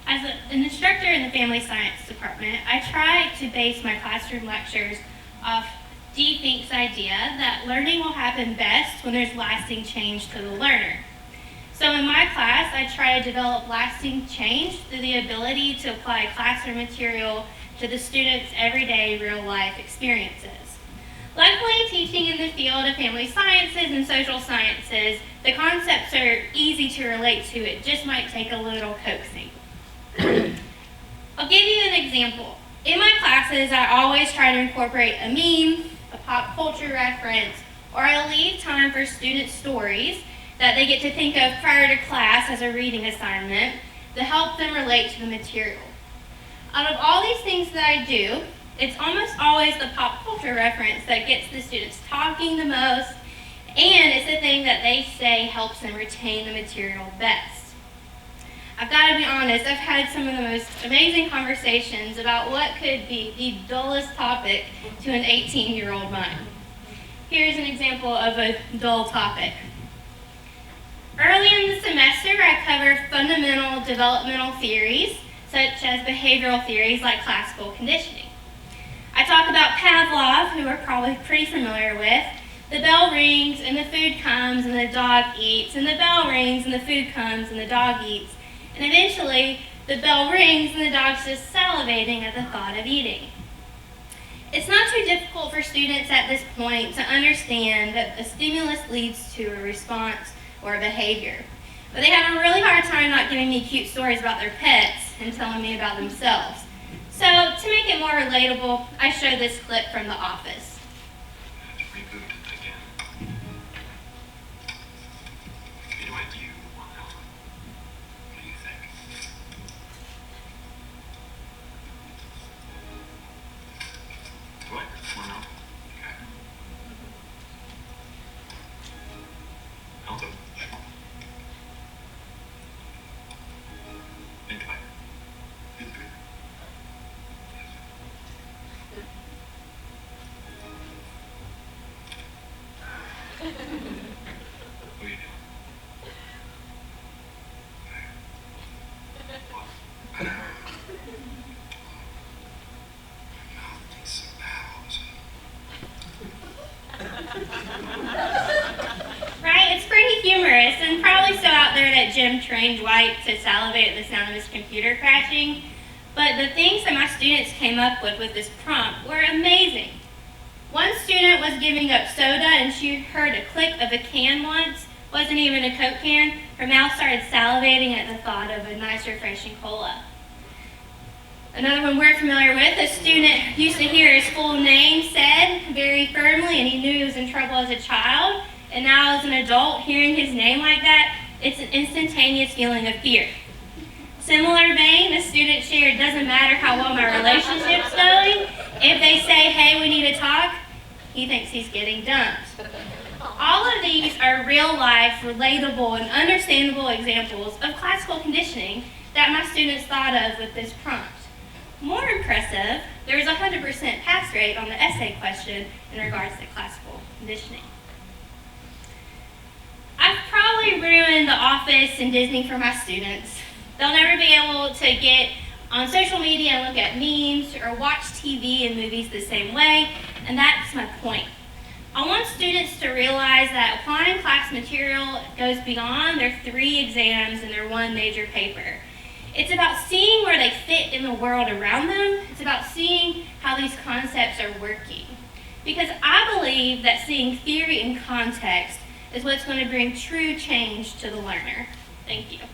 As an instructor in the Family Science Department, I try to base my classroom lectures off Dee Fink's idea that learning will happen best when there's lasting change to the learner. So in my class, I try to develop lasting change through the ability to apply classroom material to the students' everyday real-life experiences. Luckily, teaching in the field of family sciences and social sciences, the concepts are easy to relate to. It just might take a little coaxing. I'll give you an example. In my classes, I always try to incorporate a meme, a pop culture reference, or I leave time for student stories that they get to think of prior to class as a reading assignment to help them relate to the material. Out of all these things that I do, it's almost always the pop culture reference that gets the students talking the most, and it's the thing that they say helps them retain the material best. I've got to be honest, I've had some of the most amazing conversations about what could be the dullest topic to an 18-year-old mind. Here's an example of a dull topic. Early in the semester, I cover fundamental developmental theories, such as behavioral theories like classical conditioning. I talk about Pavlov, who we're probably pretty familiar with. The bell rings and the food comes and the dog eats, and the bell rings and the food comes and the dog eats. And eventually, the bell rings and the dog's just salivating at the thought of eating. It's not too difficult for students at this point to understand that a stimulus leads to a response or a behavior. But they have a really hard time not giving me cute stories about their pets and telling me about themselves. So, to make it more relatable, I show this clip from The Office. Reboot again. Anyway, do you want help? What do you think? What? Want help? Okay. Help him. Incubator. Incubator. What are you doing? What? My mouth tastes so bad all of a sudden. Right? It's pretty humorous and probably so out there that Jim trained Dwight to salivate at the sound of his computer crashing. But the things that my students came up with this prompt were amazing. One student was giving up soda and she heard a click of a can once. Wasn't even a Coke can. Her mouth started salivating at the thought of a nice refreshing cola. Another one we're familiar with, a student used to hear his full name said very firmly and he knew he was in trouble as a child. And now as an adult, hearing his name like that, it's an instantaneous feeling of fear. Similar vein, a student shared, doesn't matter how well my relationship's going, if they say, hey, we need to talk, he thinks he's getting dumped. All of these are real-life, relatable, and understandable examples of classical conditioning that my students thought of with this prompt. More impressive, there's a 100% pass rate on the essay question in regards to classical conditioning. I've probably ruined The Office and Disney for my students. They'll never be able to get on social media and look at memes or watch TV and movies the same way, and that's my point. I want students to realize that applying class material goes beyond their 3 exams and their 1 major paper. It's about seeing where they fit in the world around them. It's about seeing how these concepts are working. Because I believe that seeing theory in context is what's going to bring true change to the learner. Thank you.